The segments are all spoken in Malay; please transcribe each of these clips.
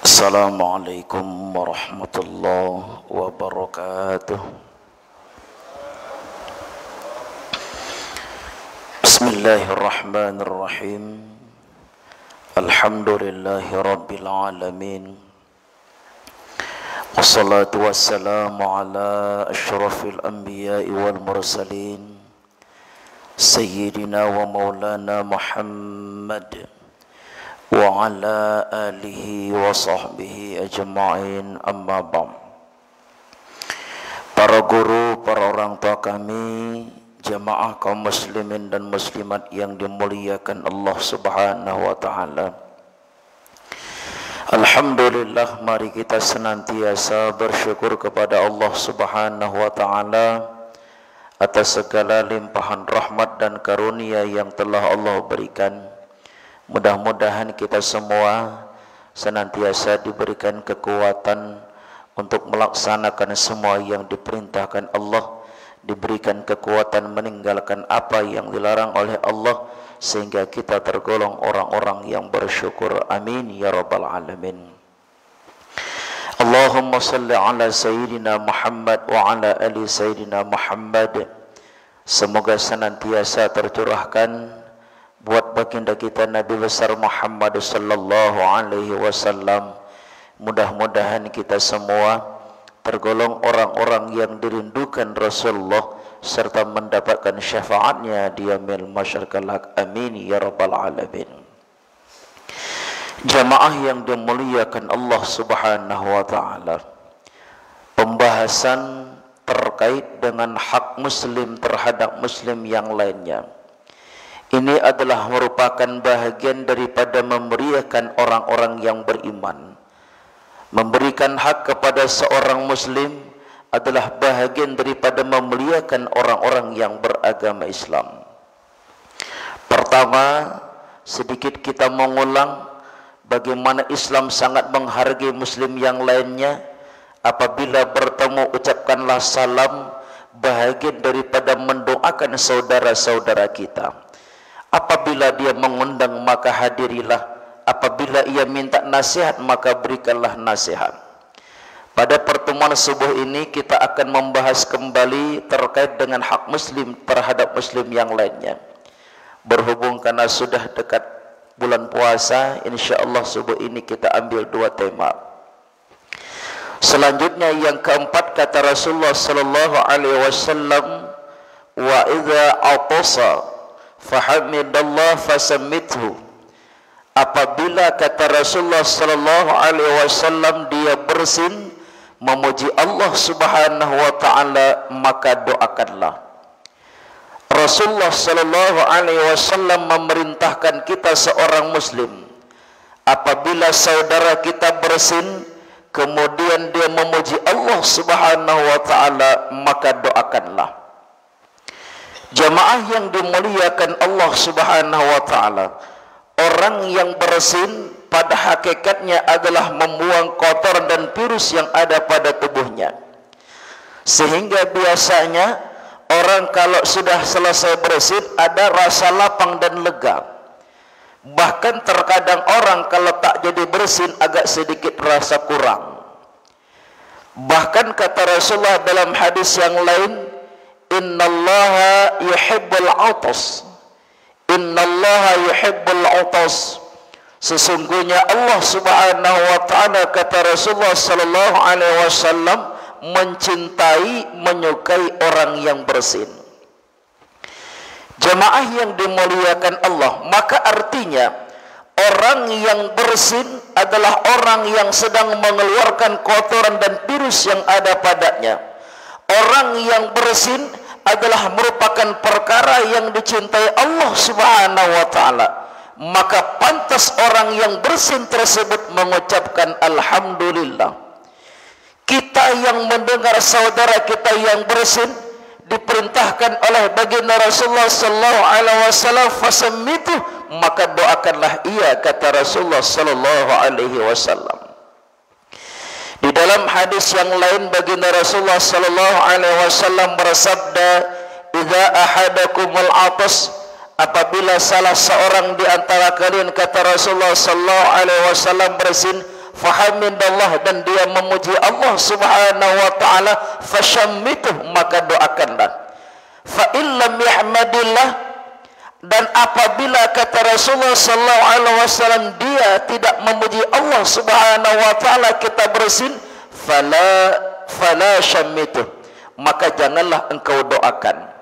Assalamualaikum warahmatullahi wabarakatuh. Bismillahirrahmanirrahim. Alhamdulillahi rabbil alamin. Wassalatu wassalamu ala asyrafil anbiya'i wal mursalin, Sayyidina wa maulana Muhammad wa ala alihi wa sahbihi ajma'in, amma ba'd. Para guru, para orang tua kami, jamaah kaum muslimin dan muslimat yang dimuliakan Allah Subhanahu wa taala. Alhamdulillah, mari kita senantiasa bersyukur kepada Allah Subhanahu wa taala atas segala limpahan rahmat dan karunia yang telah Allah berikan. Mudah-mudahan kita semua senantiasa diberikan kekuatan untuk melaksanakan semua yang diperintahkan Allah, diberikan kekuatan meninggalkan apa yang dilarang oleh Allah, sehingga kita tergolong orang-orang yang bersyukur. Amin ya rabbal alamin. Allahumma salli ala Sayyidina Muhammad wa ala ali Sayyidina Muhammad. Semoga senantiasa tercurahkan buat baginda kita Nabi besar Muhammad sallallahu alaihi wasallam. Mudah-mudahan kita semua tergolong orang-orang yang dirindukan Rasulullah serta mendapatkan syafaatnya di yaumil masyarikal haq. Amin ya rabbal alamin. Jamaah yang dimuliakan Allah Subhanahu wa taala, pembahasan terkait dengan hak muslim terhadap muslim yang lainnya. Ini adalah merupakan bahagian daripada memeriahkan orang-orang yang beriman. Memberikan hak kepada seorang muslim adalah bahagian daripada memuliakan orang-orang yang beragama Islam. Pertama, sedikit kita mengulang bagaimana Islam sangat menghargai muslim yang lainnya. Apabila bertemu, ucapkanlah salam, bahagian daripada mendoakan saudara-saudara kita. Apabila dia mengundang, maka hadirilah. Apabila ia minta nasihat, maka berikanlah nasihat. Pada pertemuan subuh ini kita akan membahas kembali terkait dengan hak muslim terhadap muslim yang lainnya. Berhubung karena sudah dekat bulan puasa, insyaallah subuh ini kita ambil dua tema. Selanjutnya yang keempat, kata Rasulullah sallallahu alaihi wasallam, wa idza atasa fahamidallah fasammithu. Apabila, kata Rasulullah sallallahu alaihi wasallam, dia bersin memuji Allah Subhanahu wa taala, maka doakanlah. Rasulullah sallallahu alaihi wasallam memerintahkan kita seorang muslim, apabila saudara kita bersin kemudian dia memuji Allah Subhanahu wa taala, maka doakanlah. Jamaah yang dimuliakan Allah Subhanahu wa taala, orang yang bersin pada hakikatnya adalah membuang kotoran dan virus yang ada pada tubuhnya. Sehingga biasanya orang kalau sudah selesai bersin ada rasa lapang dan lega. Bahkan terkadang orang kalau tak jadi bersin agak sedikit rasa kurang. Bahkan kata Rasulullah dalam hadis yang lain, innallaha yuhibbul autas. Innallaha yuhibbul autas. Sesungguhnya Allah Subhanahu wa taala, kata Rasulullah sallallahu alaihi wasallam, mencintai, menyukai orang yang bersin. Jamaah yang dimuliakan Allah, maka artinya orang yang bersin adalah orang yang sedang mengeluarkan kotoran dan virus yang ada padanya. Orang yang bersin adalah merupakan perkara yang dicintai Allah Subhanahu wa taala. Maka pantas orang yang bersin tersebut mengucapkan alhamdulillah. Kita yang mendengar saudara kita yang bersin diperintahkan oleh baginda Rasulullah sallallahu alaihi wasallam, fasammitu, maka doakanlah ia, kata Rasulullah sallallahu alaihi wasallam. Di dalam hadis yang lain baginda Rasulullah sallallahu alaihi wasallam bersabda, "Idza ahadakumul atas apabila salah seorang di antara kalian, kata Rasulullah sallallahu alaihi wasallam, bersin fahamidallah, dan dia memuji Allah subhanahu wa ta'ala, fashammituh, maka doakanlah. Fa illam yahmadillah, dan apabila, kata Rasulullah sallallahu alaihi wasallam, dia tidak memuji Allah subhanahu wa ta'ala, kita bersin, fala syammituh, maka janganlah engkau doakan.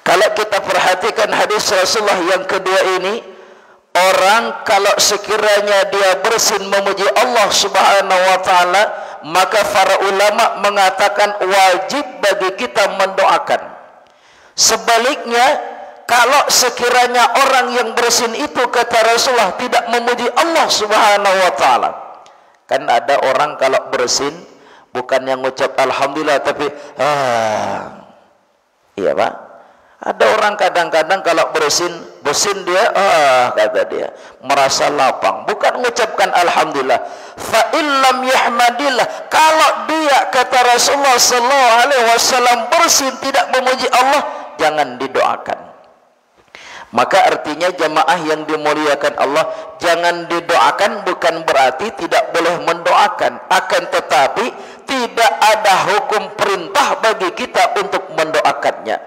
Kalau kita perhatikan hadis Rasulullah yang kedua ini, orang kalau sekiranya dia bersin memuji Allah subhanahu wa ta'ala, maka para ulama mengatakan wajib bagi kita mendoakan. Sebaliknya, kalau sekiranya orang yang bersin itu, kata Rasulullah, tidak memuji Allah subhanahu wa ta'ala. Kan ada orang kalau bersin bukan yang ngucap alhamdulillah, tapi iya Pak, ada orang kadang-kadang kalau bersin dia kata dia merasa lapang, bukan mengucapkan alhamdulillah. Fa illam yahmadillah, kalau dia, kata Rasulullah sallallahu alaihi wasallam, bersin tidak memuji Allah, jangan didoakan. Maka artinya jamaah yang dimuliakan Allah, jangan didoakan bukan berarti tidak boleh mendoakan, akan tetapi tidak ada hukum perintah bagi kita untuk mendoakannya.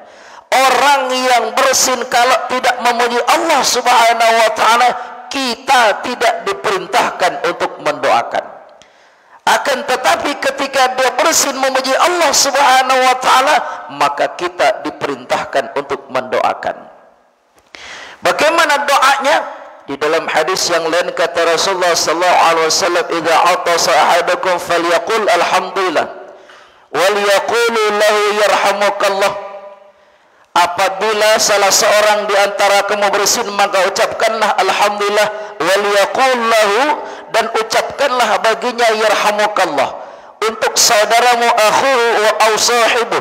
Orang yang bersin kalau tidak memuji Allah subhanahu wa ta'ala, kita tidak diperintahkan untuk mendoakan. Akan tetapi ketika dia bersin memuji Allah subhanahu wa ta'ala, maka kita diperintahkan untuk mendoakan. Bagaimana doanya? Di dalam hadis yang lain, kata Rasulullah sallallahu alaihi wasallam, idza atasa ahadukum falyaqul alhamdulillah wal yaqulu lahu yarhamukallah. Apabila salah seorang di antara kamu bersin, maka ucapkanlah alhamdulillah, wal yaqul lahu, dan ucapkanlah baginya yarhamukallah. Untuk saudaramu, akhuhu wa sahibu,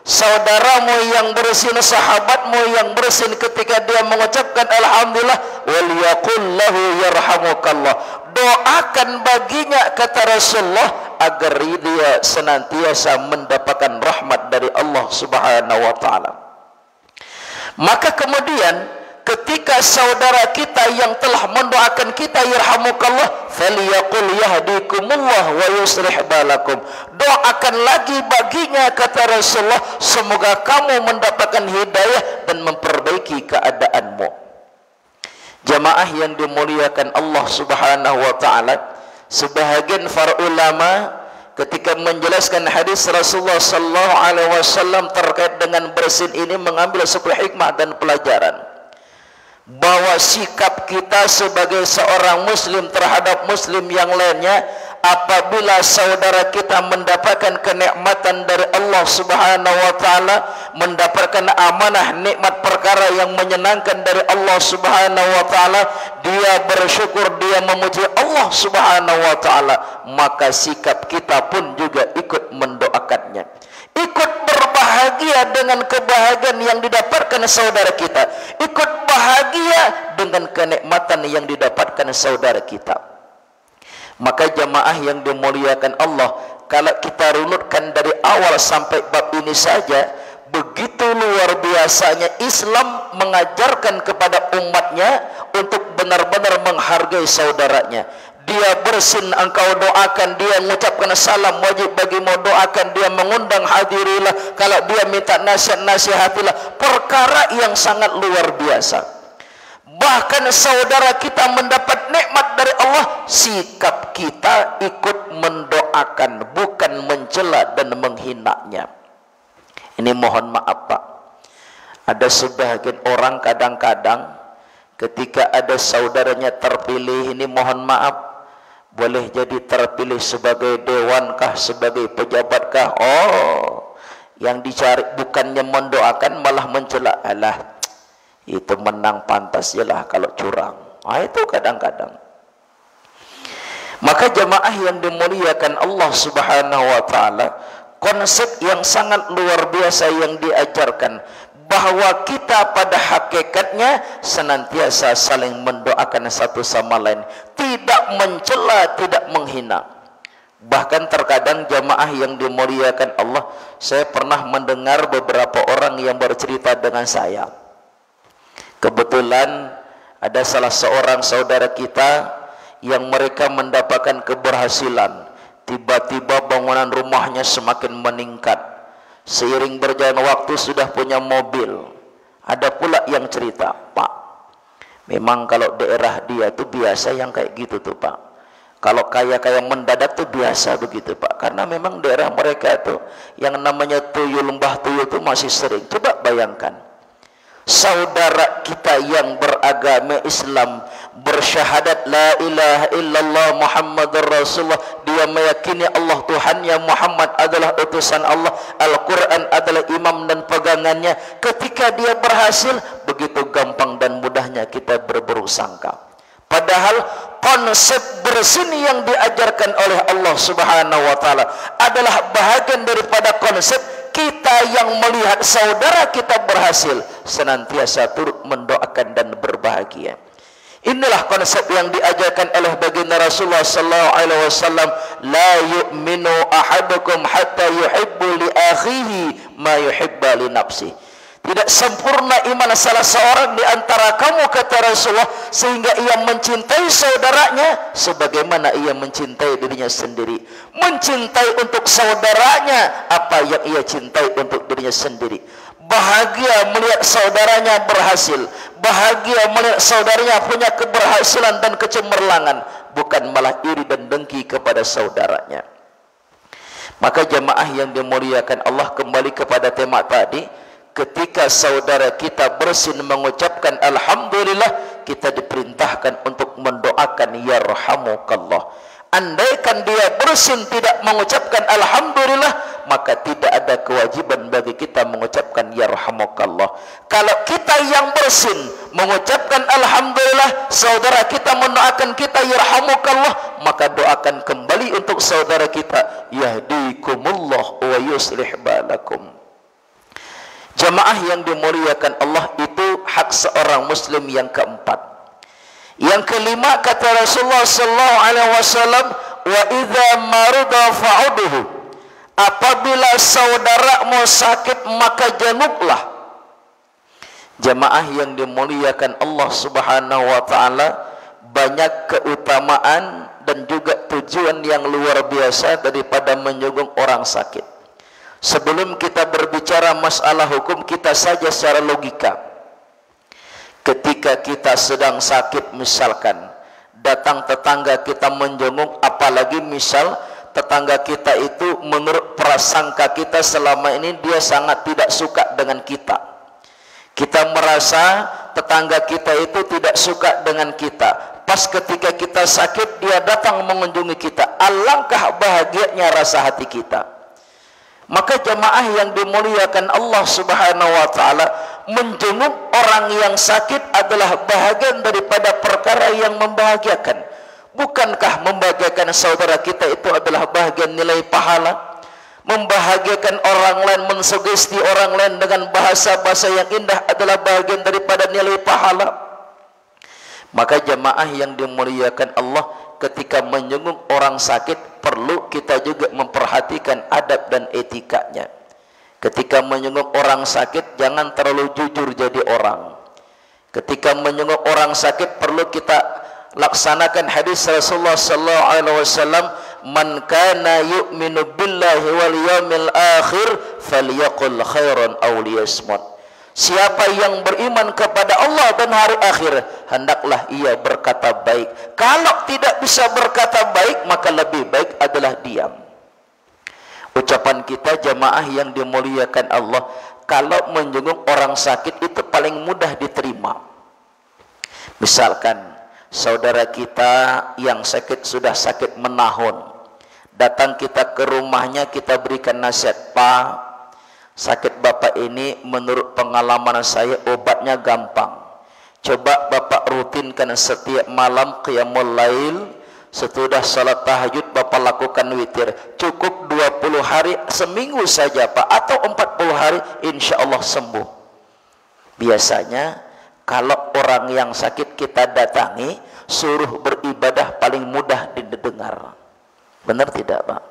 saudaramu yang bersin, sahabatmu yang bersin, ketika dia mengucapkan alhamdulillah, wal yaqul lahu yarhamukallah, doakan baginya, kata Rasulullah, agar dia senantiasa mendapatkan rahmat dari Allah subhanahu wa ta'ala. Maka kemudian ketika saudara kita yang telah mendoakan kita yarhamukallah, falyaqul yahdikumullah wa yuslih balakum, doakan lagi baginya, kata Rasulullah, semoga kamu mendapatkan hidayah dan memperbaiki keadaanmu. Jamaah yang dimuliakan Allah subhanahu wa ta'ala, sebahagian para ulama ketika menjelaskan hadis Rasulullah sallallahu alaihi wasallam terkait dengan bersin ini, mengambil sebuah hikmah dan pelajaran, bahwa sikap kita sebagai seorang muslim terhadap muslim yang lainnya, apabila saudara kita mendapatkan kenikmatan dari Allah subhanahu wa ta'ala, mendapatkan amanah nikmat perkara yang menyenangkan dari Allah subhanahu wa ta'ala, dia bersyukur, dia memuji Allah subhanahu wa ta'ala, maka sikap kita pun juga ikut mendoakannya, ikut berbahagia dengan kebahagiaan yang didapatkan saudara kita, ikut bahagia dengan kenikmatan yang didapatkan saudara kita. Maka jamaah yang dimuliakan Allah, kalau kita runutkan dari awal sampai bab ini saja, begitu luar biasanya Islam mengajarkan kepada umatnya untuk benar-benar menghargai saudaranya. Dia bersin, engkau doakan, dia mengucapkan salam, wajib bagimu doakan, dia mengundang hadirilah, kalau dia minta nasihat, nasihatilah, perkara yang sangat luar biasa. Bahkan saudara kita mendapat nikmat dari Allah, sikap kita ikut mendoakan, bukan mencela dan menghinanya. Ini mohon maaf Pak, ada sebagian orang kadang-kadang ketika ada saudaranya terpilih, ini mohon maaf, boleh jadi terpilih sebagai dewankah, sebagai pejabatkah, yang dicari bukannya mendoakan malah mencela, alah itu menang pantas jelah kalau curang. Itu kadang-kadang. Maka jamaah yang dimuliakan Allah subhanahu wa ta'ala, konsep yang sangat luar biasa yang diajarkan, bahwa kita pada hakikatnya senantiasa saling mendoakan satu sama lain, tidak mencela, tidak menghina. Bahkan terkadang jamaah yang dimuliakan Allah, saya pernah mendengar beberapa orang yang bercerita dengan saya, Kebetulan ada salah seorang saudara kita yang mereka mendapatkan keberhasilan. Tiba-tiba bangunan rumahnya semakin meningkat. Seiring berjalan waktu sudah punya mobil. Ada pula yang cerita, Pak, memang kalau daerah dia tuh biasa yang kayak gitu tuh Pak. Kalau kaya-kaya mendadak tuh biasa begitu Pak. Karena memang daerah mereka itu yang namanya tuyul, lembah tuyul itu masih sering. Coba bayangkan, saudara kita yang beragama Islam bersyahadat la ilaha illallah Muhammadur Rasulullah, dia meyakini Allah Tuhannya, Muhammad adalah utusan Allah, Al-Quran adalah imam dan pegangannya. Ketika dia berhasil, begitu gampang dan mudahnya kita berburuk sangka. Padahal konsep bersin yang diajarkan oleh Allah Subhanahu wa taala adalah bahagian daripada konsep kita yang melihat saudara kita berhasil senantiasa turut mendoakan dan berbahagia. Inilah konsep yang diajarkan oleh baginda Rasulullah sallallahu alaihi wasallam, la yu'minu ahadukum hatta yuhibbu li akhihi ma yuhibba li nafsihi. Tidak sempurna iman salah seorang di antara kamu, kata Rasulullah, sehingga ia mencintai saudaranya sebagaimana ia mencintai dirinya sendiri. Mencintai untuk saudaranya apa yang ia cintai untuk dirinya sendiri. Bahagia melihat saudaranya berhasil, bahagia melihat saudaranya punya keberhasilan dan kecemerlangan, bukan malah iri dan dengki kepada saudaranya. Maka jemaah yang dimuliakan Allah, kembali kepada tema tadi, ketika saudara kita bersin mengucapkan alhamdulillah, kita diperintahkan untuk mendoakan yarhamukallah. Andaikan dia bersin tidak mengucapkan alhamdulillah, maka tidak ada kewajiban bagi kita mengucapkan yarhamukallah. Kalau kita yang bersin mengucapkan alhamdulillah, saudara kita mendoakan kita yarhamukallah, maka doakan kembali untuk saudara kita, yahdikumullah wa yuslih balakum. Jemaah yang dimuliakan Allah, itu hak seorang muslim yang keempat. Yang kelima, kata Rasulullah sallallahu alaihi wasallam, wa idza marida fa'uduhu. Apabila saudaramu sakit, maka jenguklah. Jemaah yang dimuliakan Allah Subhanahu wa taala, banyak keutamaan dan juga tujuan yang luar biasa daripada menjenguk orang sakit. Sebelum kita berbicara masalah hukum, kita saja secara logika. Ketika kita sedang sakit, misalkan datang tetangga kita menjenguk, apalagi misal tetangga kita itu menurut prasangka kita selama ini dia sangat tidak suka dengan kita. Kita merasa tetangga kita itu tidak suka dengan kita. Pas ketika kita sakit, dia datang mengunjungi kita. Alangkah bahagianya rasa hati kita. Maka jemaah yang dimuliakan Allah Subhanahu wa taala, menjenguk orang yang sakit adalah bahagian daripada perkara yang membahagiakan. Bukankah membahagiakan saudara kita itu adalah bahagian nilai pahala? Membahagiakan orang lain, mensugesti orang lain dengan bahasa-bahasa yang indah adalah bahagian daripada nilai pahala. Maka jemaah yang dimuliakan Allah, ketika menjenguk orang sakit, perlu kita juga memperhatikan adab dan etikanya. Ketika menjenguk orang sakit, jangan terlalu jujur jadi orang. Ketika menjenguk orang sakit, perlu kita laksanakan hadis Rasulullah sallallahu alaihi wasallam, man kana yu'minu billahi wal yawmil akhir falyaqul khairan aw liyasmut. Siapa yang beriman kepada Allah dan hari akhir, hendaklah ia berkata baik. Kalau tidak bisa berkata baik, maka lebih baik adalah diam. Ucapan kita jemaah yang dimuliakan Allah, kalau menjenguk orang sakit itu paling mudah diterima. Misalkan saudara kita yang sakit, sudah sakit menahun, datang kita ke rumahnya, kita berikan nasihat, Pak, sakit bapak ini menurut pengalaman saya obatnya gampang. Coba bapak rutinkan setiap malam qiyamul lail, sesudah salat tahajud bapak lakukan witir. Cukup 20 hari, seminggu saja Pak, atau 40 hari, insya Allah sembuh. Biasanya kalau orang yang sakit kita datangi, suruh beribadah paling mudah didengar. Benar tidak Pak?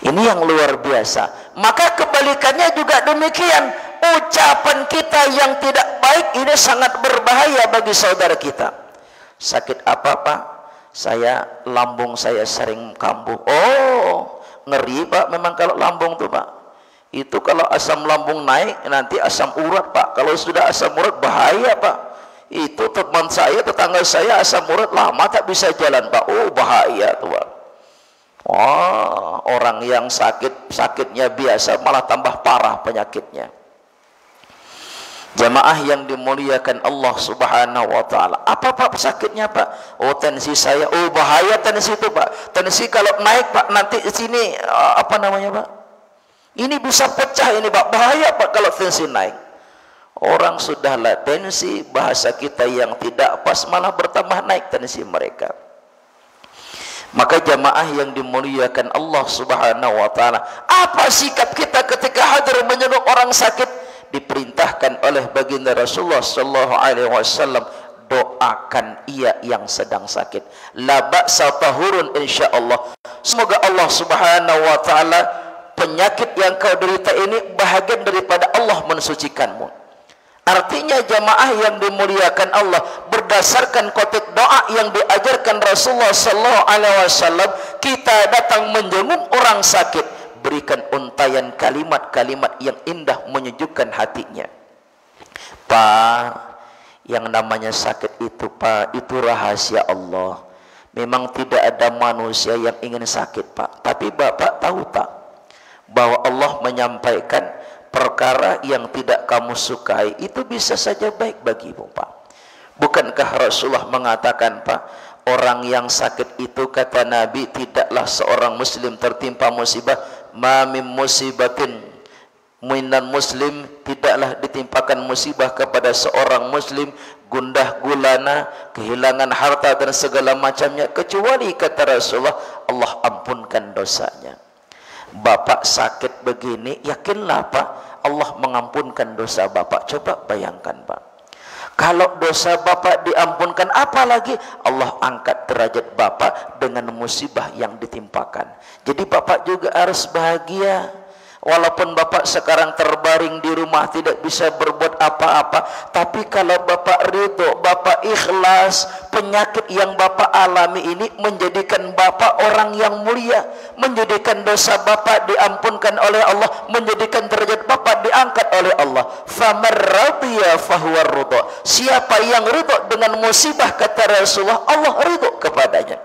Ini yang luar biasa. Maka kebalikannya juga demikian. ucapan kita yang tidak baik ini sangat berbahaya bagi saudara kita. Sakit apa Pak? Saya lambung saya sering kambuh. Oh, ngeri Pak memang kalau lambung tuh Pak. Itu kalau asam lambung naik nanti asam urat Pak. Kalau sudah asam urat bahaya Pak. Itu teman saya, tetangga saya asam urat lama tak bisa jalan Pak. Oh bahaya tuh Pak. Wah, orang yang sakitnya biasa malah tambah parah penyakitnya. Jamaah yang dimuliakan Allah Subhanahu wa taala. Apa Pak sakitnya Pak? Oh tensi saya. Oh bahaya tensi itu Pak. Tensi kalau naik Pak nanti di sini apa namanya Pak? Ini bisa pecah ini Pak. Bahaya Pak kalau tensi naik. Orang sudah tensi, bahasa kita yang tidak pas malah bertambah naik tensi mereka. Maka jamaah yang dimuliakan Allah Subhanahu wa taala, apa sikap kita ketika hadir menjenguk orang sakit? Diperintahkan oleh baginda Rasulullah sallallahu alaihi wasallam, doakan ia yang sedang sakit. La ba'sa tahurun insyaallah. Semoga Allah Subhanahu wa taala penyakit yang kau derita ini bahagian daripada Allah mensucikanmu. Artinya jamaah yang dimuliakan Allah, berdasarkan konteks doa yang diajarkan Rasulullah sallallahu alaihi wasallam, kita datang menjenguk orang sakit, berikan untayan kalimat-kalimat yang indah menyejukkan hatinya. Pak, yang namanya sakit itu Pak, itu rahasia Allah. Memang tidak ada manusia yang ingin sakit Pak. Tapi Bapak tahu tak bahwa Allah menyampaikan perkara yang tidak kamu sukai itu bisa saja baik bagimu Pak. Bukankah Rasulullah mengatakan Pak, orang yang sakit itu kata Nabi tidaklah seorang muslim tertimpa musibah, ma min musibatin minan muslim, tidaklah ditimpakan musibah kepada seorang muslim gundah gulana, kehilangan harta dan segala macamnya, kecuali kata Rasulullah Allah ampunkan dosanya. Bapak sakit begini, yakinlah Pak Allah mengampunkan dosa Bapak. Coba bayangkan Pak, kalau dosa Bapak diampunkan, apalagi Allah angkat derajat Bapak dengan musibah yang ditimpakan. Jadi Bapak juga harus bahagia. Walaupun Bapak sekarang terbaring di rumah tidak bisa berbuat apa-apa, tapi kalau Bapak ridho, Bapak ikhlas, penyakit yang Bapak alami ini menjadikan Bapak orang yang mulia, menjadikan dosa Bapak diampunkan oleh Allah, menjadikan derajat Bapak diangkat oleh Allah. Famar radiya fahuwa ridha. Siapa yang ridho dengan musibah kata Rasulullah, Allah ridho kepadanya.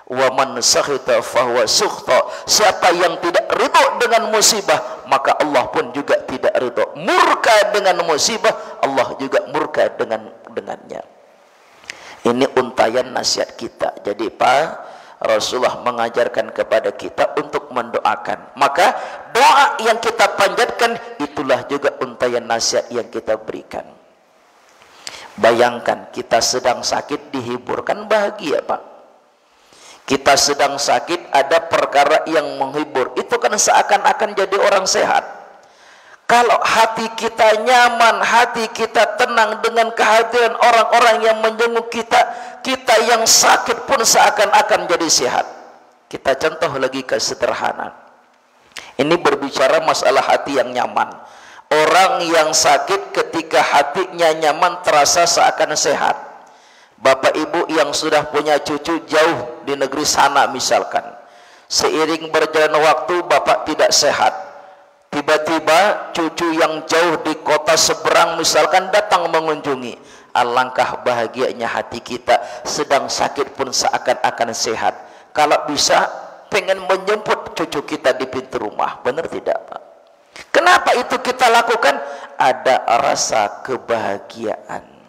Wa man sakhita fahuwa sukhta. Siapa yang tidak ridho dengan musibah, maka Allah pun juga tidak ridho. Murka dengan musibah, Allah juga murka dengannya. Ini untayan nasihat kita. Jadi Pak, Rasulullah mengajarkan kepada kita untuk mendoakan. Maka doa yang kita panjatkan itulah juga untayan nasihat yang kita berikan. Bayangkan kita sedang sakit dihiburkan, bahagia Pak. Kita sedang sakit ada perkara yang menghibur, itu kan seakan-akan jadi orang sehat. Kalau hati kita nyaman, hati kita tenang dengan kehadiran orang-orang yang menjenguk kita, kita yang sakit pun seakan-akan jadi sehat. Kita contoh lagi kesederhanaan. Ini berbicara masalah hati yang nyaman. Orang yang sakit ketika hatinya nyaman terasa seakan sehat. Bapak ibu yang sudah punya cucu jauh di negeri sana misalkan, seiring berjalan waktu bapak tidak sehat, tiba-tiba cucu yang jauh di kota seberang misalkan datang mengunjungi. Alangkah bahagianya hati kita, sedang sakit pun seakan-akan sehat. Kalau bisa pengen menjemput cucu kita di pintu rumah, benar tidak Pak? Kenapa itu kita lakukan? Ada rasa kebahagiaan.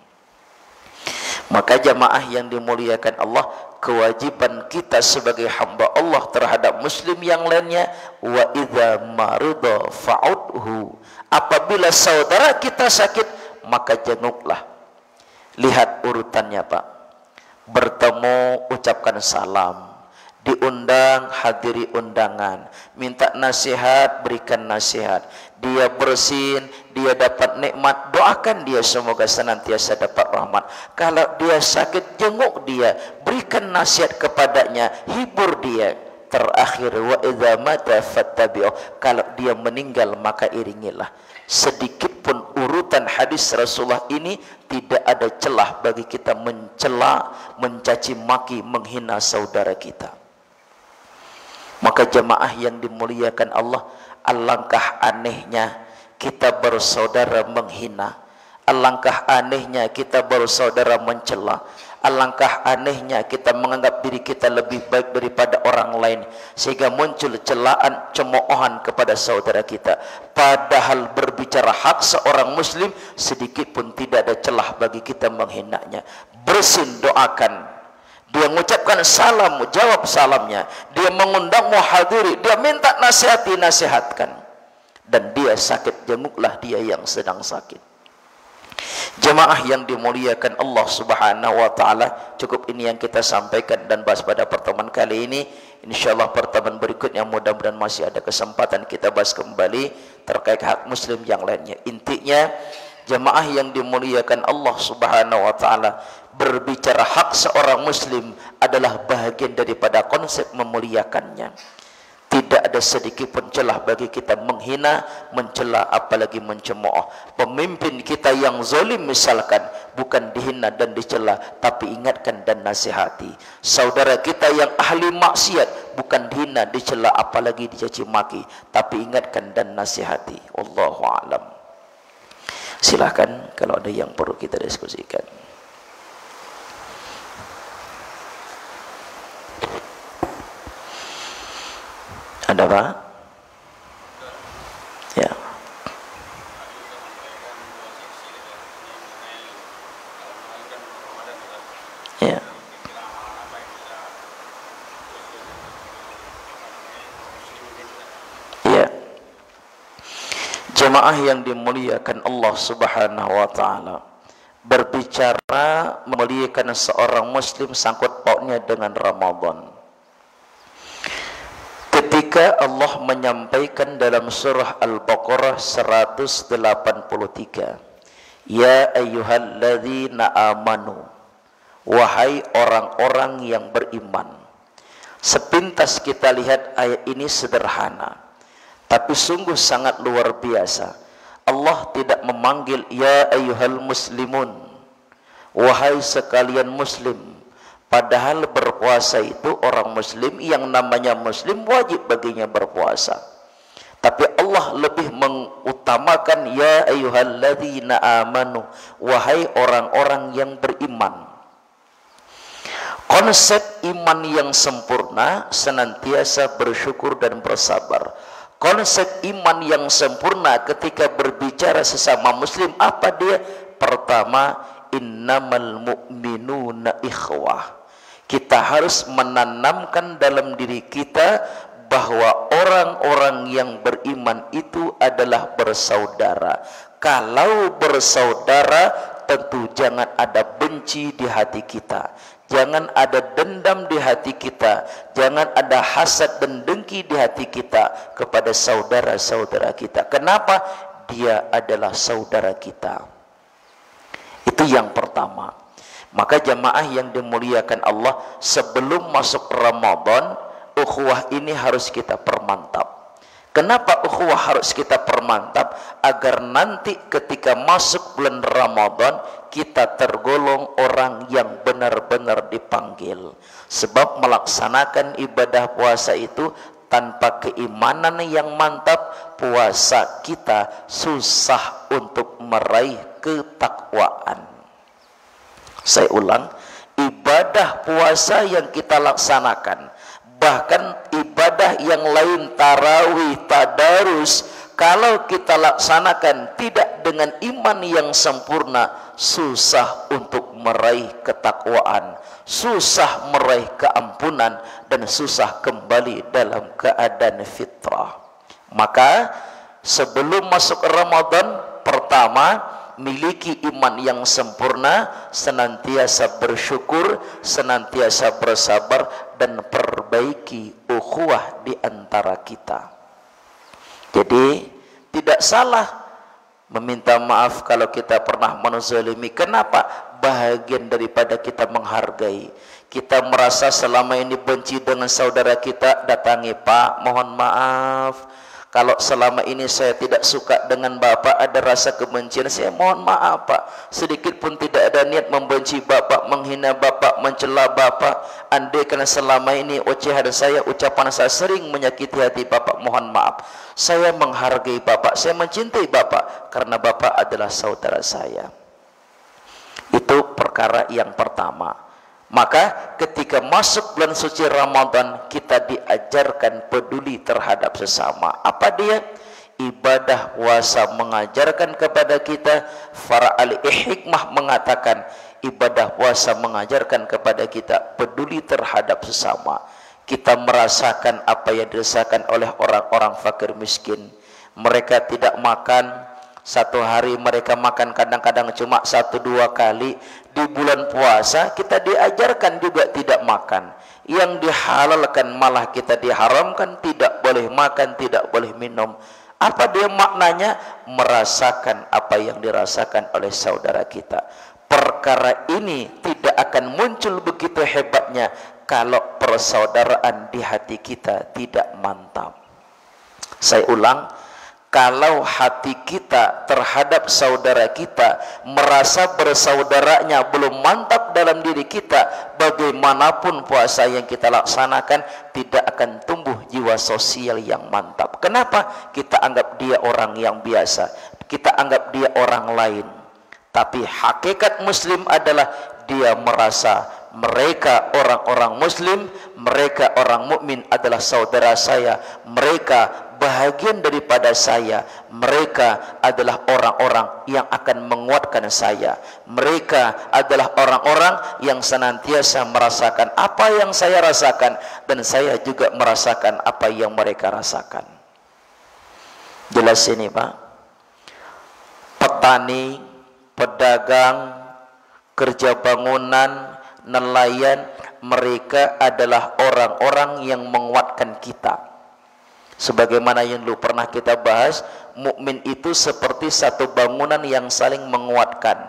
Maka jamaah yang dimuliakan Allah, kewajiban kita sebagai hamba Allah terhadap muslim yang lainnya, wa idza marida fa'udhu. Apabila saudara kita sakit, maka jenguklah. Lihat urutannya Pak. Bertemu ucapkan salam, diundang hadiri undangan, minta nasihat berikan nasihat, dia bersin, dia dapat nikmat, doakan dia semoga senantiasa dapat rahmat. Kalau dia sakit, jenguk dia, berikan nasihat kepadanya, hibur dia. Terakhir, wa idza mata fattabi'u. Kalau dia meninggal maka iringilah. Sedikit tuntutan hadis Rasulullah ini tidak ada celah bagi kita mencela, mencaci maki, menghina saudara kita. Maka jemaah yang dimuliakan Allah, alangkah anehnya kita bersaudara menghina, alangkah anehnya kita bersaudara mencela, alangkah anehnya kita menganggap diri kita lebih baik daripada orang lain, sehingga muncul celaan, cemoohan kepada saudara kita. Padahal berbicara hak seorang muslim, sedikit pun tidak ada celah bagi kita menghinanya. Bersin, doakan. Dia mengucapkan salam, jawab salamnya. Dia mengundangmu hadiri, dia minta nasihati, nasihatkan. Dan dia sakit, jenguklah dia yang sedang sakit. Jemaah yang dimuliakan Allah Subhanahu wa taala, cukup ini yang kita sampaikan dan bahas pada pertemuan kali ini. Insyaallah pertemuan berikutnya mudah-mudahan masih ada kesempatan kita bahas kembali terkait hak muslim yang lainnya. Intinya, jemaah yang dimuliakan Allah Subhanahu wa taala, berbicara hak seorang muslim adalah bahagian daripada konsep memuliakannya. Tidak ada sedikit pun celah bagi kita menghina, mencela, apalagi mencemooh. Pemimpin kita yang zalim misalkan, bukan dihina dan dicela, tapi ingatkan dan nasihati. Saudara kita yang ahli maksiat, bukan dihina, dicela, apalagi dicaci maki, tapi ingatkan dan nasihati. Wallahu a'lam. Silakan kalau ada yang perlu kita diskusikan. Ada Pak? Ya. Ya. Ya. Jemaah yang dimuliakan Allah Subhanahu wa taala, berbicara memuliakan seorang muslim sangkut pautnya dengan Ramadan. Ketika Allah menyampaikan dalam surah Al-Baqarah 183, Ya ayyuhalladzina amanu, wahai orang-orang yang beriman. Sepintas kita lihat ayat ini sederhana, tapi sungguh sangat luar biasa. Allah tidak memanggil ya ayyuhal muslimun, wahai sekalian muslim. Padahal berpuasa itu orang muslim, yang namanya muslim wajib baginya berpuasa. Tapi Allah lebih mengutamakan ya ayyuhalladzina amanu, wahai orang-orang yang beriman. Konsep iman yang sempurna senantiasa bersyukur dan bersabar. Konsep iman yang sempurna ketika berbicara sesama muslim, apa dia? Pertama, innamal mu'minuna ikhwah. Kita harus menanamkan dalam diri kita bahwa orang-orang yang beriman itu adalah bersaudara. Kalau bersaudara, tentu jangan ada benci di hati kita, jangan ada dendam di hati kita, jangan ada hasad dan dengki di hati kita kepada saudara-saudara kita. Kenapa? Dia adalah saudara kita. Itu yang pertama. Maka jamaah yang dimuliakan Allah, sebelum masuk Ramadan, ukhuwah ini harus kita permantap. Kenapa ukhuwah harus kita permantap? Agar nanti ketika masuk bulan Ramadan, kita tergolong orang yang benar-benar dipanggil. Sebab melaksanakan ibadah puasa itu tanpa keimanan yang mantap, puasa kita susah untuk meraih ketakwaan. Saya ulang, ibadah puasa yang kita laksanakan, bahkan ibadah yang lain, tarawih, tadarus, kalau kita laksanakan tidak dengan iman yang sempurna, susah untuk meraih ketakwaan, susah meraih keampunan, dan susah kembali dalam keadaan fitrah. Maka sebelum masuk Ramadan, pertama, miliki iman yang sempurna, senantiasa bersyukur, senantiasa bersabar, dan perbaiki ukhuwah di antara kita. Jadi tidak salah meminta maaf kalau kita pernah menzalimi. Kenapa? Bahagian daripada kita menghargai. Kita merasa selama ini benci dengan saudara kita, datangi, Pak, mohon maaf Kalau selama ini saya tidak suka dengan Bapak, ada rasa kebencian, saya mohon maaf Pak. Sedikit pun tidak ada niat membenci Bapak, menghina Bapak, mencela Bapak. Andai karena selama ini ocehan saya, ucapan saya sering menyakiti hati Bapak, mohon maaf. Saya menghargai Bapak, saya mencintai Bapak, karena Bapak adalah saudara saya. Itu perkara yang pertama. Maka ketika masuk bulan suci Ramadan, kita diajarkan peduli terhadap sesama. Apa dia? Ibadah puasa mengajarkan kepada kita, para ahli hikmah mengatakan, ibadah puasa mengajarkan kepada kita peduli terhadap sesama. Kita merasakan apa yang dirasakan oleh orang-orang fakir miskin. Mereka tidak makan, satu hari mereka makan kadang-kadang cuma 1-2 kali. Di bulan puasa kita diajarkan juga tidak makan. Yang dihalalkan malah kita diharamkan, tidak boleh makan, tidak boleh minum. Apa dia maknanya? Merasakan apa yang dirasakan oleh saudara kita. Perkara ini tidak akan muncul begitu hebatnya kalau persaudaraan di hati kita tidak mantap. Saya ulang, kalau hati kita terhadap saudara kita, merasa bersaudaranya belum mantap dalam diri kita, bagaimanapun puasa yang kita laksanakan, tidak akan tumbuh jiwa sosial yang mantap. Kenapa? Kita anggap dia orang yang biasa, kita anggap dia orang lain. Tapi hakikat muslim adalah dia merasa mereka orang-orang muslim, mereka orang mukmin adalah saudara saya, mereka bahagian daripada saya, mereka adalah orang-orang yang akan menguatkan saya, mereka adalah orang-orang yang senantiasa merasakan apa yang saya rasakan, dan saya juga merasakan apa yang mereka rasakan. Jelas ini Pak? Petani, pedagang, kerja bangunan, nelayan, mereka adalah orang-orang yang menguatkan kita. Sebagaimana yang dulu pernah kita bahas, mukmin itu seperti satu bangunan yang saling menguatkan.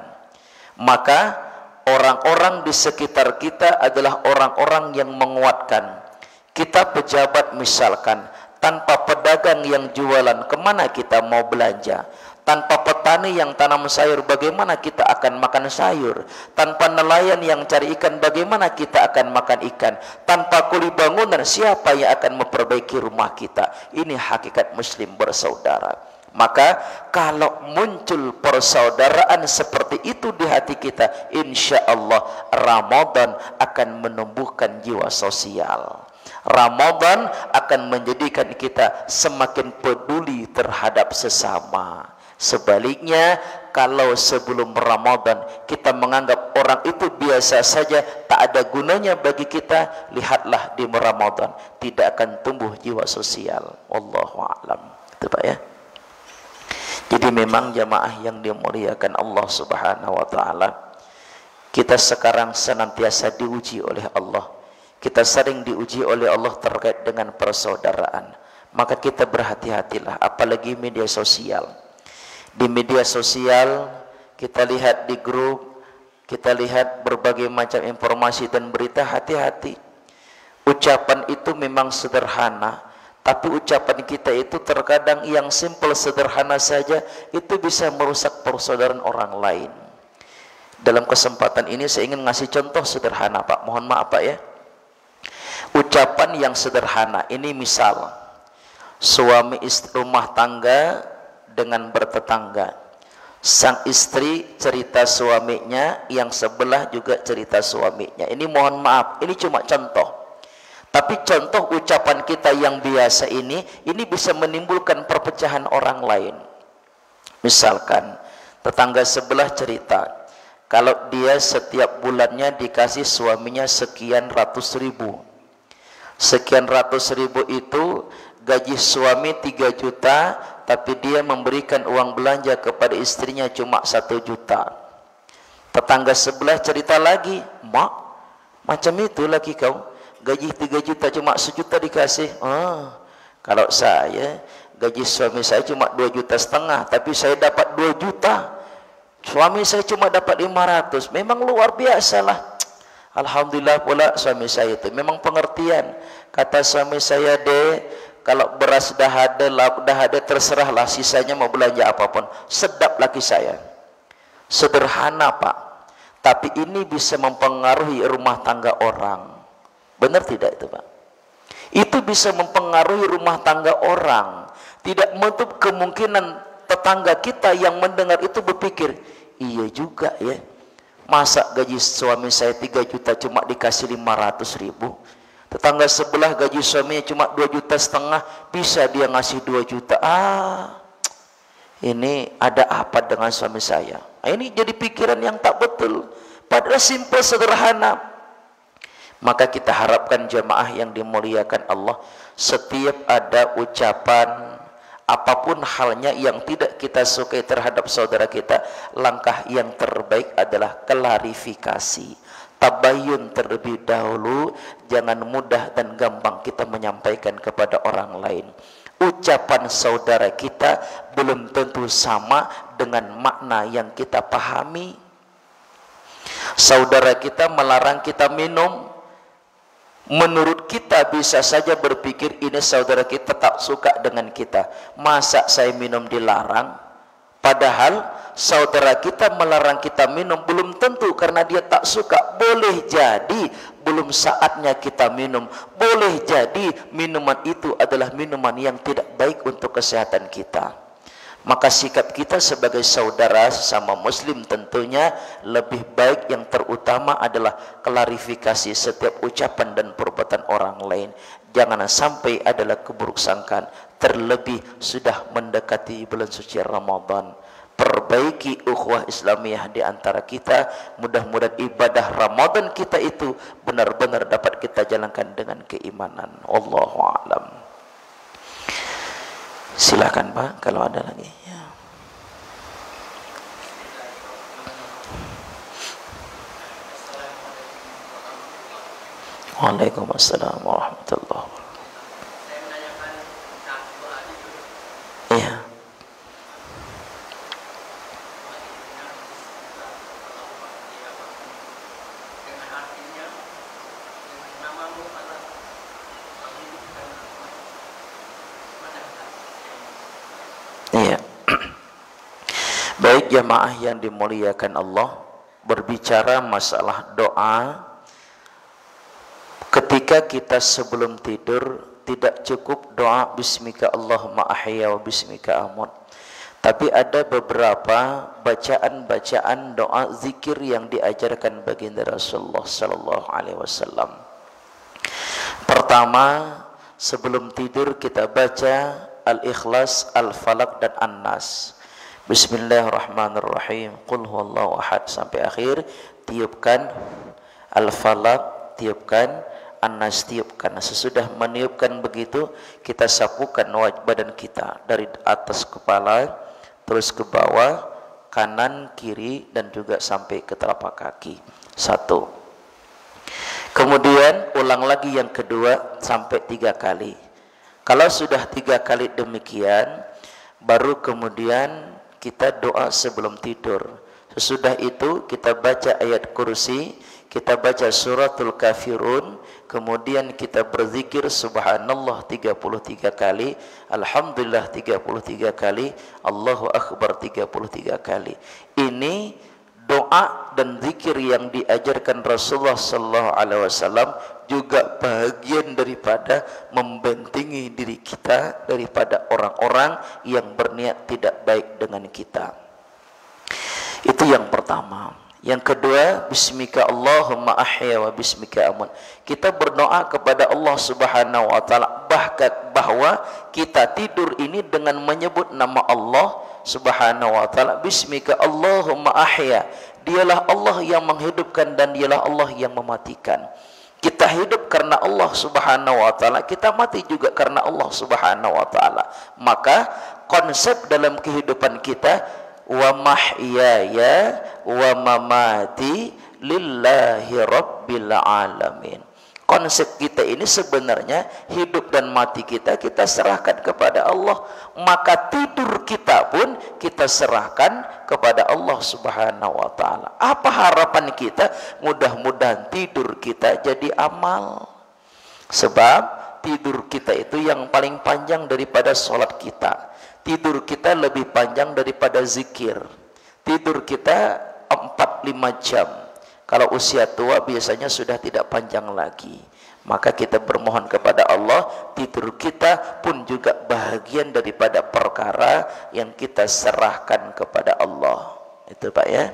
Maka orang-orang di sekitar kita adalah orang-orang yang menguatkan. Kita pejabat misalkan, tanpa pedagang yang jualan, kemana kita mau belanja? Tanpa petani yang tanam sayur, bagaimana kita akan makan sayur? Tanpa nelayan yang cari ikan, bagaimana kita akan makan ikan? Tanpa kuli bangunan, siapa yang akan memperbaiki rumah kita? Ini hakikat muslim bersaudara. Maka kalau muncul persaudaraan seperti itu di hati kita, insya Allah Ramadan akan menumbuhkan jiwa sosial. Ramadan akan menjadikan kita semakin peduli terhadap sesama. Sebaliknya, kalau sebelum Ramadan kita menganggap orang itu biasa saja, tak ada gunanya bagi kita, lihatlah di Ramadan tidak akan tumbuh jiwa sosial. Wallahu a'lam. Itu Pak ya. Jadi memang jamaah yang dimuliakan Allah Subhanahu wa taala, kita sekarang senantiasa diuji oleh Allah. Kita sering diuji oleh Allah terkait dengan persaudaraan. Maka kita berhati-hatilah, apalagi media sosial. Di media sosial kita lihat di grup, kita lihat berbagai macam informasi dan berita, hati-hati. Ucapan itu memang sederhana, tapi ucapan kita itu terkadang yang simple sederhana saja itu bisa merusak persaudaraan orang lain. Dalam kesempatan ini saya ingin ngasih contoh sederhana Pak, mohon maaf Pak ya. Ucapan yang sederhana ini, misal suami istri rumah tangga dengan bertetangga, sang istri cerita suaminya, yang sebelah juga cerita suaminya. Ini mohon maaf, ini cuma contoh. Tapi contoh ucapan kita yang biasa ini bisa menimbulkan perpecahan orang lain. Misalkan tetangga sebelah cerita, kalau dia setiap bulannya dikasih suaminya sekian ratus ribu. Sekian ratus ribu itu gaji suami 3 juta, tapi dia memberikan uang belanja kepada istrinya cuma 1 juta. Tetangga sebelah cerita lagi, mak, macam itu lagi kau, gaji 3 juta cuma 1 juta dikasih. Kalau saya, gaji suami saya cuma 2,5 juta, tapi saya dapat 2 juta. Suami saya cuma dapat 500. Memang luar biasa lah. Alhamdulillah pula suami saya itu memang pengertian. Kata suami saya, "Dek, kalau beras dah ada, lauk dah ada, terserahlah, sisanya mau belanja apapun. Sedap laki saya. Sederhana Pak, tapi ini bisa mempengaruhi rumah tangga orang. Benar tidak itu Pak? Itu bisa mempengaruhi rumah tangga orang. Tidak menutup kemungkinan tetangga kita yang mendengar itu berpikir, iya juga ya, masa gaji suami saya 3 juta cuma dikasih 500 ribu, tetangga sebelah gaji suaminya cuma 2,5 juta, bisa dia ngasih 2 juta. Ini ada apa dengan suami saya? Ini jadi pikiran yang tak betul, padahal simple, sederhana. Maka kita harapkan jemaah yang dimuliakan Allah, setiap ada ucapan apapun halnya yang tidak kita sukai terhadap saudara kita, langkah yang terbaik adalah klarifikasi, tabayun terlebih dahulu. Jangan mudah dan gampang kita menyampaikan kepada orang lain. Ucapan saudara kita belum tentu sama dengan makna yang kita pahami. Saudara kita melarang kita minum, menurut kita bisa saja berpikir ini saudara kita tak suka dengan kita. Masa saya minum dilarang? Padahal saudara kita melarang kita minum belum tentu karena dia tak suka. Boleh jadi belum saatnya kita minum. Boleh jadi minuman itu adalah minuman yang tidak baik untuk kesehatan kita. Maka sikap kita sebagai saudara sesama muslim tentunya lebih baik, yang terutama adalah klarifikasi setiap ucapan dan perbuatan orang lain. Jangan sampai adalah keburuk sangkaan, terlebih sudah mendekati bulan suci Ramadan. Perbaiki ukhuwah Islamiyah di antara kita. Mudah-mudahan ibadah Ramadan kita itu benar-benar dapat kita jalankan dengan keimanan. Wallahu a'lam. Silakan Pak, kalau ada lagi. Ya. Waalaikumsalam warahmatullahi wabarakatuh. Iya. Iya. Baik jamaah yang dimuliakan Allah, berbicara masalah doa, ketika kita sebelum tidur tidak cukup doa bismika Allahumma ahya wa bismika amut, tapi ada beberapa bacaan-bacaan doa zikir yang diajarkan baginda Rasulullah sallallahu alaihi wasallam. Pertama, sebelum tidur kita baca Al-Ikhlas, Al-Falaq dan An-Nas. Bismillahirrahmanirrahim. Qul huwallahu ahad sampai akhir. Tiupkan Al-Falaq, tiupkan An-Nas, tiupkan. Sesudah meniupkan begitu, kita sapukan badan kita dari atas kepala terus ke bawah, kanan, kiri, dan juga sampai ke telapak kaki. 1. Kemudian ulang lagi yang kedua sampai 3 kali. Kalau sudah 3 kali demikian, baru kemudian kita doa sebelum tidur. Sesudah itu kita baca ayat kursi, kita baca suratul kafirun, kemudian kita berzikir subhanallah 33 kali, alhamdulillah 33 kali, Allahu akbar 33 kali. Ini doa dan zikir yang diajarkan Rasulullah sallallahu alaihi wasallam, juga bagian daripada membentengi diri kita daripada orang-orang yang berniat tidak baik dengan kita. Itu yang pertama. Yang kedua, bismika Allahumma ahya wa bismika amut. Kita berdoa kepada Allah Subhanahu wa taala bahwa kita tidur ini dengan menyebut nama Allah Subhanahu wa taala. Bismika Allahumma ahya. Dialah Allah yang menghidupkan dan dialah Allah yang mematikan. Kita hidup karena Allah Subhanahu wa taala, kita mati juga karena Allah Subhanahu wa taala. Maka konsep dalam kehidupan kita, wa mahyaya wa mamati lillahi rabbil alamin. Konsep kita ini sebenarnya hidup dan mati kita serahkan kepada Allah. Maka tidur kita pun kita serahkan kepada Allah Subhanahu wa taala. Apa harapan kita? Mudah-mudahan tidur kita jadi amal. Sebab tidur kita itu yang paling panjang daripada sholat kita. Tidur kita lebih panjang daripada zikir. Tidur kita 4-5 jam. Kalau usia tua biasanya sudah tidak panjang lagi. Maka kita bermohon kepada Allah, tidur kita pun juga bahagian daripada perkara yang kita serahkan kepada Allah. Itu Pak ya.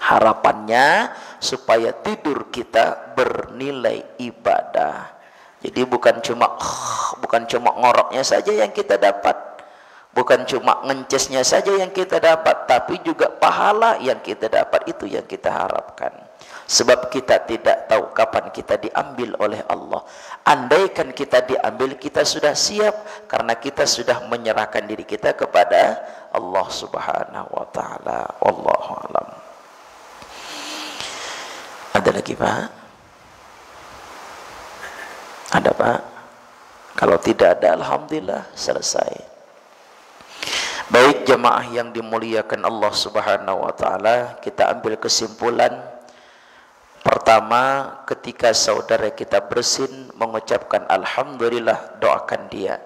Harapannya supaya tidur kita bernilai ibadah. Jadi bukan cuma ngoroknya saja yang kita dapat, bukan cuma ngencesnya saja yang kita dapat, tapi juga pahala yang kita dapat, itu yang kita harapkan. Sebab kita tidak tahu kapan kita diambil oleh Allah. Andaikan kita diambil, kita sudah siap karena kita sudah menyerahkan diri kita kepada Allah Subhanahu wa taala. Wallahu a'lam. Ada lagi Pak? Ada Pak? Kalau tidak ada, alhamdulillah selesai. Baik jemaah yang dimuliakan Allah Subhanahu wa taala, kita ambil kesimpulan. Pertama, ketika saudara kita bersin mengucapkan alhamdulillah, doakan dia.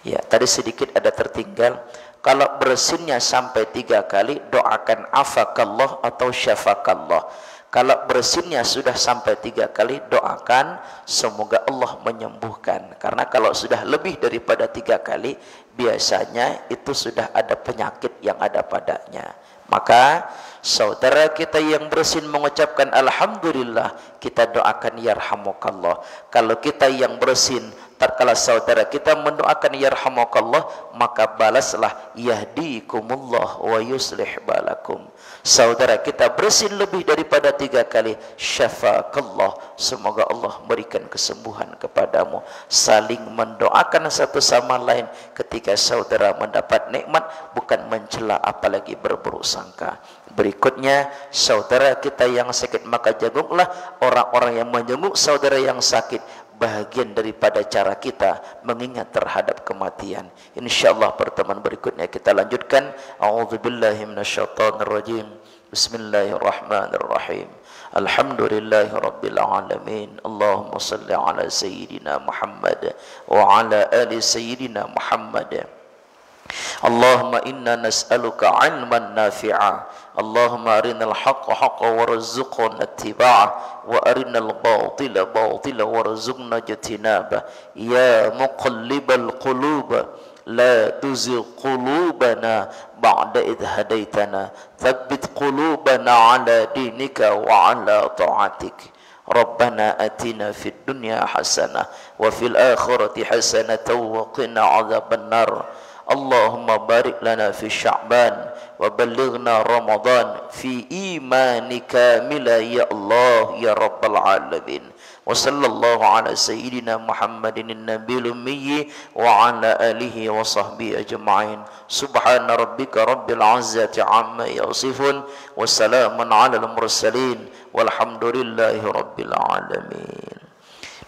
Ya, tadi sedikit ada tertinggal. Kalau bersinnya sampai 3 kali, doakan afakallah atau syafakallah. Kalau bersinnya sudah sampai 3 kali, doakan semoga Allah menyembuhkan. Karena kalau sudah lebih daripada 3 kali, biasanya itu sudah ada penyakit yang ada padanya. Maka saudara kita yang bersin mengucapkan alhamdulillah, kita doakan yarhamukallah. Kalau kita yang bersin, tatkala saudara kita mendoakan yarhamukallah, maka balaslah yahdikumullah wa yuslih balakum. Saudara kita bersin lebih daripada 3 kali, syafakallah, semoga Allah berikan kesembuhan kepadamu. Saling mendoakan satu sama lain ketika saudara mendapat nikmat, bukan mencela apalagi berburuk sangka. Berikutnya, saudara kita yang sakit, maka jagunglah orang-orang yang menjenguk saudara yang sakit. Bahagian daripada cara kita mengingat terhadap kematian. InsyaAllah pertemuan berikutnya kita lanjutkan. A'udzubillahi minasyaitonirrajim. Bismillahirrahmanirrahim. Alhamdulillahi rabbil alamin. Allahumma salli ala sayyidina Muhammad wa ala ali sayyidina Muhammad. Allahumma inna nas'aluka ilman nafi'a. Allahumma arinal haqqa haqqa warzuqna ittiba'ah wa arinal batila batila warzuqna ijtinabah. Ya muqallibal qulub la tuzigh qulubana ba'da idh hadaitana, thabbit qulubana ala dinika wa ala ta'atik. Rabbana atina fid dunya hasanah wa fil akhirati hasanah wa qina adzaban nar. Allahumma barik lana fi Sya'ban wa ballighna Ramadan fi imani kamila ya Allah ya Rabbal alamin. Wa sallallahu ala sayyidina Muhammadin nabiyil ummi wa ala alihi wa sahbihi ajma'in. Subhana rabbika rabbil izzati amma yasifun wa salamun ala al mursalin walhamdulillahi rabbil alamin.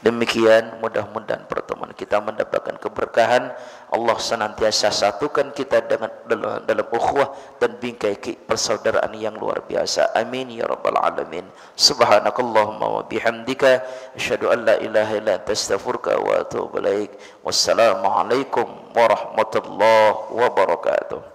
Demikian, mudah-mudahan pertemuan kita mendapatkan keberkahan. Allah senantiasa satukan kita dalam ukhuwah dan bingkai persaudaraan yang luar biasa. Amin ya rabbal alamin. Subhanakallahumma wa bihamdika asyhadu an la ilaha illa anta astaghfiruka wa atubu ilaik. Wassalamualaikum warahmatullahi wabarakatuh.